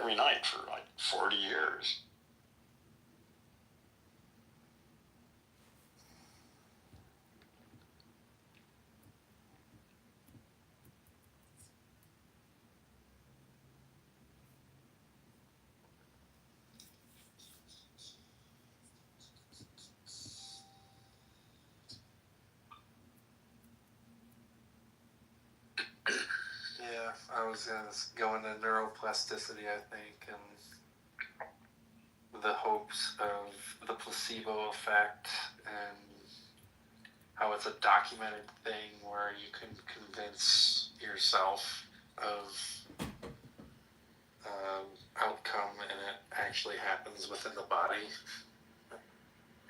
every night for like 40 years. Yeah, I was going to go into neuroplasticity, I think, and the hopes of the placebo effect and how it's a documented thing where you can convince yourself of outcome and it actually happens within the body.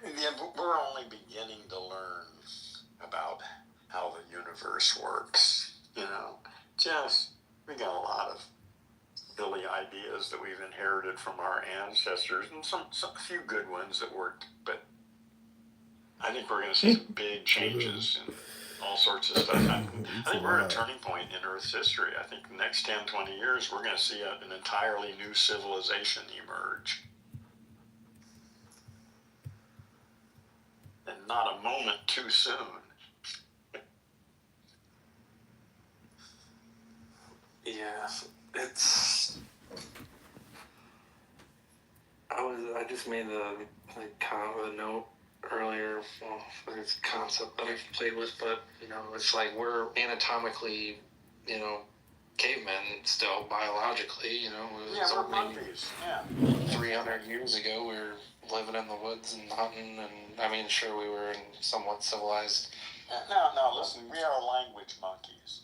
Yeah, but we're only beginning to learn about how the universe works, you know. We got a lot of silly ideas that we've inherited from our ancestors, and some few good ones that worked, but I think we're going to see some big changes in all sorts of stuff. I think we're at a turning point in Earth's history. I think the next 10, 20 years, we're going to see an entirely new civilization emerge. And not a moment too soon. Yeah, it's. I just made the note earlier. Well, it's a concept that I've played with, but it's like we're anatomically, cavemen still biologically. Yeah, we're monkeys. Yeah. 300 years ago, we were living in the woods and hunting, and I mean, sure, we were somewhat civilized. No, listen, we are language monkeys.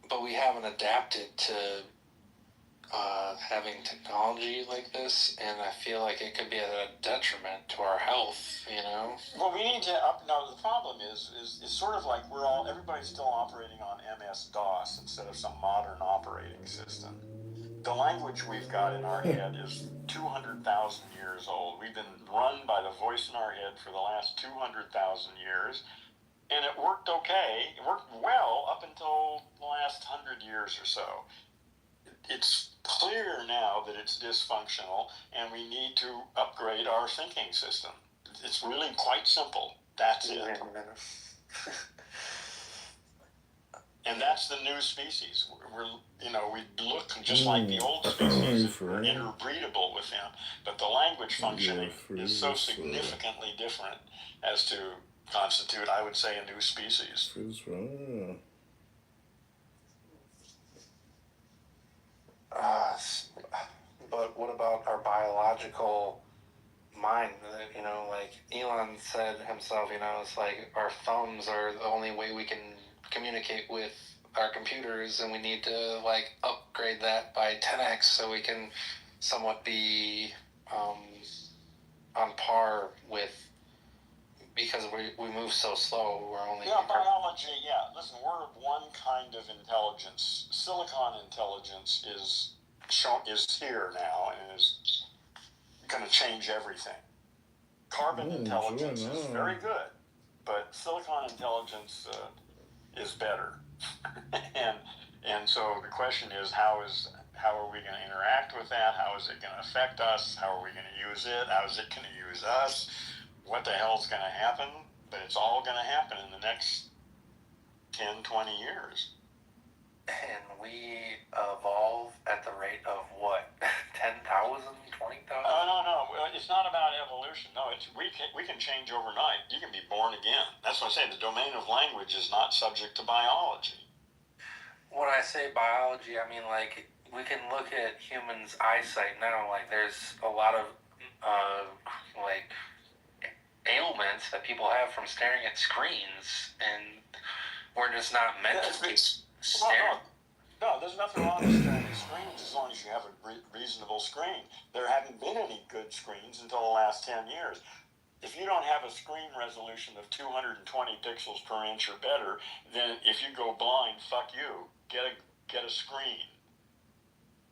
But we haven't adapted to having technology like this, and I feel like it could be a detriment to our health, Well, we need to now the problem is sort of like everybody's still operating on MS-DOS instead of some modern operating system. The language we've got in our head is 200,000 years old. We've been run by the voice in our head for the last 200,000 years, and it worked okay. It worked well up until the last 100 years or so. It's clear now that it's dysfunctional, and we need to upgrade our thinking system. It's really quite simple. That's it. And that's the new species. We look just like the old species. We're interbreedable with them, but the language functioning is so significantly different as to constitute, I would say, a new species. But what about our biological mind? Like Elon said himself, it's like our thumbs are the only way we can communicate with our computers, and we need to upgrade that by 10x so we can somewhat be on par with, because we move so slow. We're only biology. Yeah, listen, we're one kind of intelligence. Silicon intelligence is here now and is going to change everything. Carbon intelligence is very good, but silicon intelligence is better. and so the question is, how are we going to interact with that? How is it going to affect us? How are we going to use it? How is it going to use us? What the hell's going to happen? But it's all going to happen in the next 10, 20 years. And we evolve at the rate of what? 10,000, 20,000? No. It's not about evolution. No, we can change overnight. You can be born again. That's what I say. The domain of language is not subject to biology. When I say biology, I mean we can look at humans' eyesight now. There's a lot of ailments that people have from staring at screens, and we're just not meant to be staring. No, there's nothing wrong with staring at screens as long as you have a reasonable screen. There haven't been any good screens until the last 10 years. If you don't have a screen resolution of 220 pixels per inch or better, then if you go blind, fuck you. Get a screen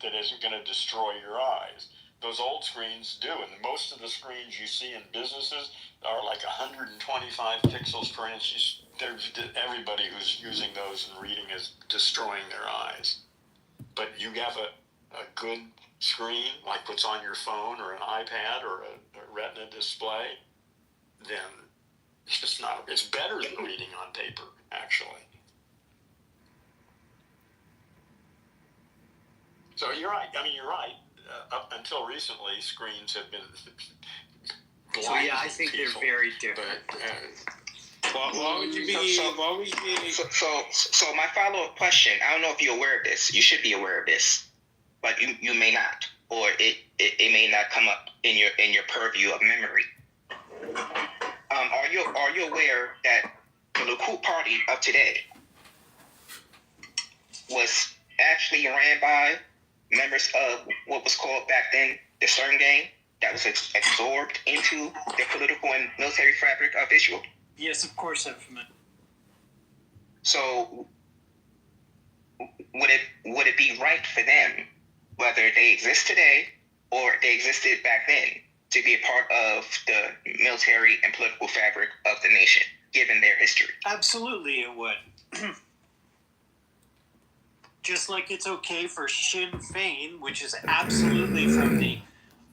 that isn't going to destroy your eyes. Those old screens do, and most of the screens you see in businesses are 125 pixels per inch. Everybody who's using those and reading is destroying their eyes. but you have a good screen, like what's on your phone or an iPad or a Retina display, then it's better than reading on paper, actually. So you're right. I mean, you're right. Up until recently, screens have been So yeah, I think people, they're very different. But, Why would you be? So my follow-up question. I don't know if you're aware of this. You should be aware of this, but you may not, or it may not come up in your purview of memory. Are you aware that the Likud party of today was actually ran by members of what was called back then the CERN gang that was absorbed into the political and military fabric of Israel? Yes, of course I'm familiar. So would it be right for them, whether they exist today or they existed back then, to be a part of the military and political fabric of the nation, given their history? Absolutely it would. Just like it's okay for Sinn Féin, which is absolutely from the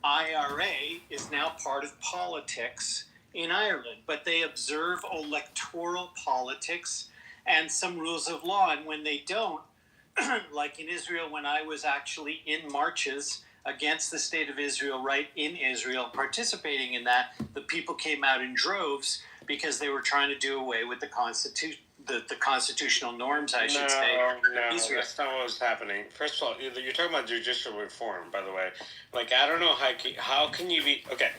IRA, is now part of politics in Ireland. But they observe electoral politics and some rules of law. And when they don't, like in Israel, when I was actually in marches against the state of Israel, right in Israel, participating in that, the people came out in droves because they were trying to do away with the Constitution. The constitutional norms, I should say. No, that's not what was happening. First of all, you're talking about judicial reform, by the way. Like, I don't know how can you be... Okay.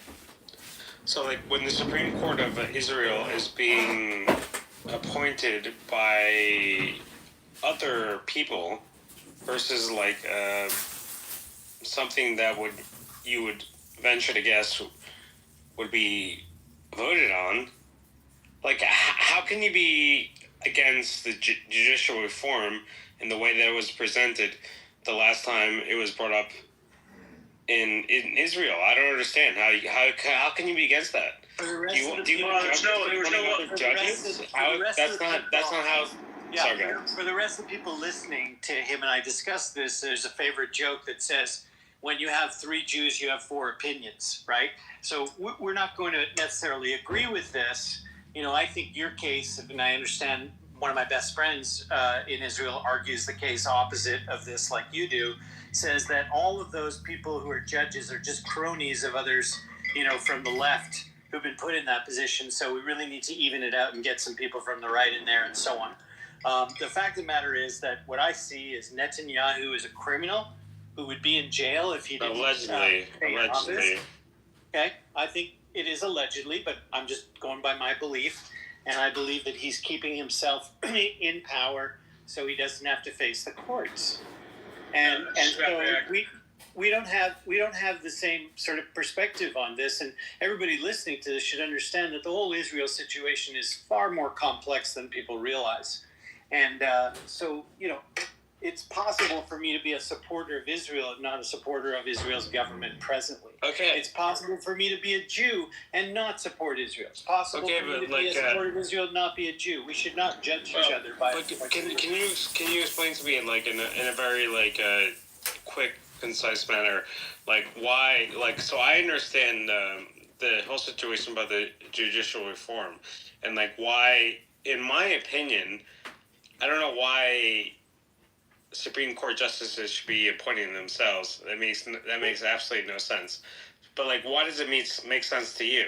So, like, when the Supreme Court of Israel is being appointed by other people versus, like, something that you would venture to guess would be voted on, like, how can you be against the judicial reform in the way that it was presented the last time it was brought up in Israel? I don't understand how can you be against that? That's not how. Yeah, Sorry, for the rest of the people listening to him and I discuss this, there's a favorite joke that says, when you have 3 Jews, you have 4 opinions, right? So we're not going to necessarily agree with this. You know, I think your case, and I understand one of my best friends in Israel argues the case opposite of this like you do, says that all of those people who are judges are just cronies of others, you know, from the left who've been put in that position. So we really need to even it out and get some people from the right in there and so on. The fact of the matter is that what I see is Netanyahu is a criminal who would be in jail if he didn't allegedly. Okay, I think it is allegedly, but I'm just going by my belief, and I believe that he's keeping himself in power so he doesn't have to face the courts. And so we don't have the same sort of perspective on this, and everybody listening to this should understand that the whole Israel situation is far more complex than people realize. And so, you know, it's possible for me to be a supporter of Israel and not a supporter of Israel's government presently. Okay. It's possible for me to be a Jew and not support Israel. It's possible for me to be a supporter of Israel and not be a Jew. We should not judge each other by. Can you explain to me, like, in a very quick, concise manner, like, why, like, so I understand the whole situation about the judicial reform, and, like, why, in my opinion, I don't know why Supreme Court justices should be appointing themselves. That makes absolutely no sense. But, like, why does it make sense to you?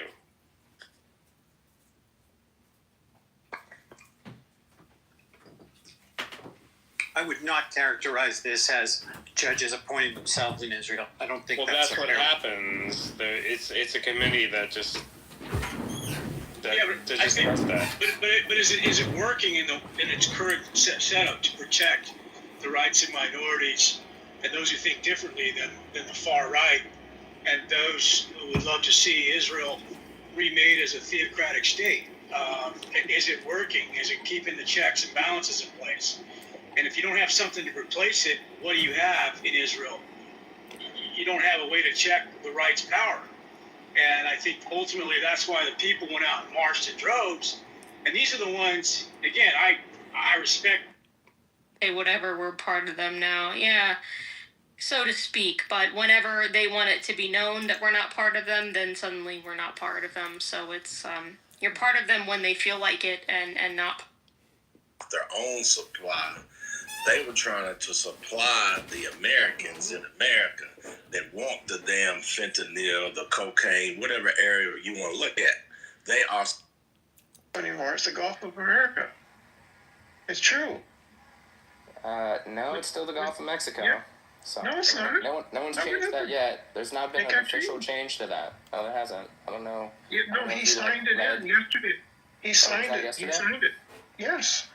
I would not characterize this as judges appointing themselves in Israel. I don't think that's what happens. It's a committee that just does that. But is it working in its current setup to protect the rights of minorities and those who think differently than the far right, and those who would love to see Israel remade as a theocratic state? Is it working? Is it keeping the checks and balances in place? And if you don't have something to replace it, what do you have in Israel? You don't have a way to check the right's power. And I think ultimately that's why the people went out and marched in droves. And these are the ones, again, I respect hey, whatever, we're part of them now. Yeah, so to speak. But whenever they want it to be known that we're not part of them, then suddenly we're not part of them. So it's you're part of them when they feel like it, and not their own supply. They were trying to supply the Americans in America that want the damn fentanyl, the cocaine, whatever area you want to look at. They are anymore. It's the Gulf of America. It's true. No, it's still the Gulf of Mexico. Yeah. So No, it's not. No one's changed that yet. There's not been an official change to that. No, there hasn't. I don't know. He signed it in yesterday. He signed it. Yesterday? He signed it. Yes.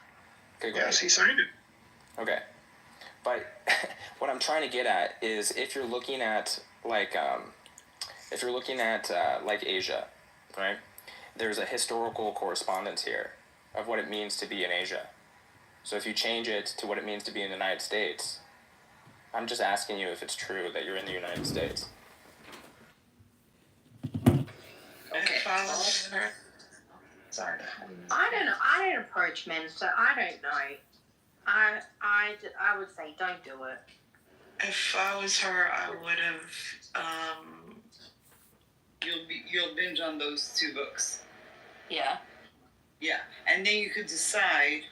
Okay, yes, he signed it. Okay. But what I'm trying to get at is if you're looking at like Asia, right? There's a historical correspondence here of what it means to be in Asia. So if you change it to what it means to be in the United States, I'm just asking you if it's true that you're in the United States. Okay. Sorry. I don't know. I didn't approach men, so I don't know. I would say don't do it. If I was her, I would have. You'll binge on those 2 books. Yeah. Yeah, and then you could decide.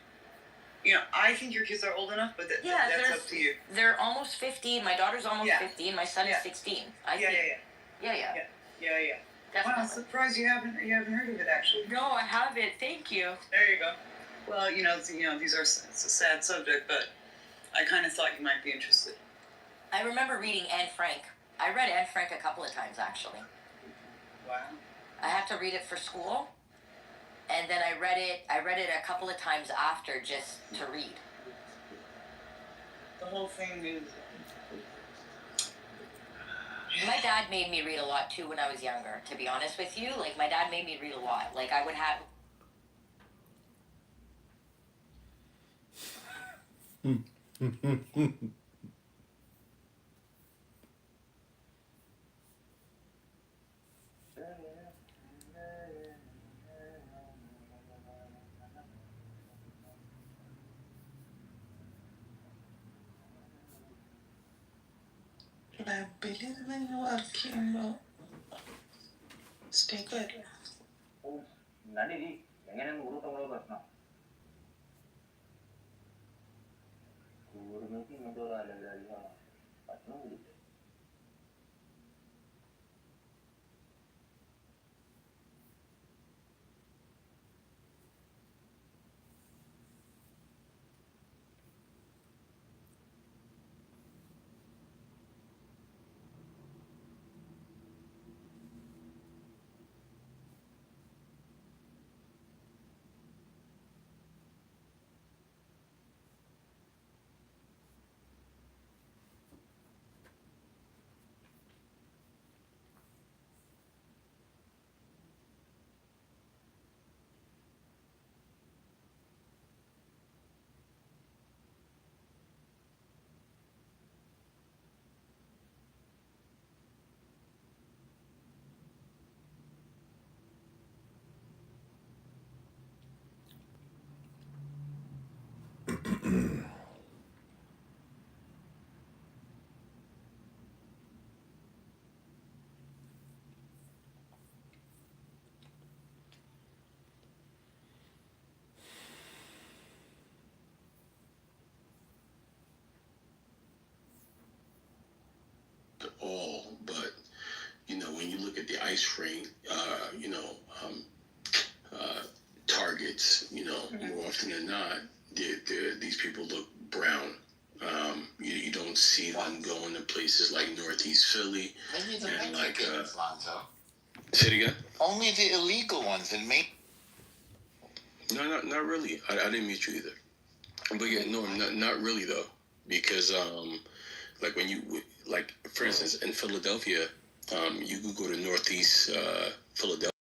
I think your kids are old enough, but that's up to you. They're almost 15. My daughter's almost 15. My son is 16. Yeah. Definitely. Well, I'm surprised you haven't heard of it actually. No, I haven't. Thank you. There you go. Well, these are it's a sad subject, but I kind of thought you might be interested. I remember reading Anne Frank. I read Anne Frank a couple of times actually. Wow. I had to read it for school, and then I read it a couple of times after just to read. The whole thing is. My dad made me read a lot too when I was younger, to be honest with you. Like, my dad made me read a lot. Like, I would have. I believe I know what I'm talking about. Stay good. All, but when you look at the ice rink, targets, more often than not, these people look brown. You don't see them going to places like Northeast Philly and like. Say it again. Only the illegal ones in Maine. No, not really. I didn't meet you either. But yeah, no, not really though, because like when you for instance in Philadelphia, you could go to Northeast Philadelphia.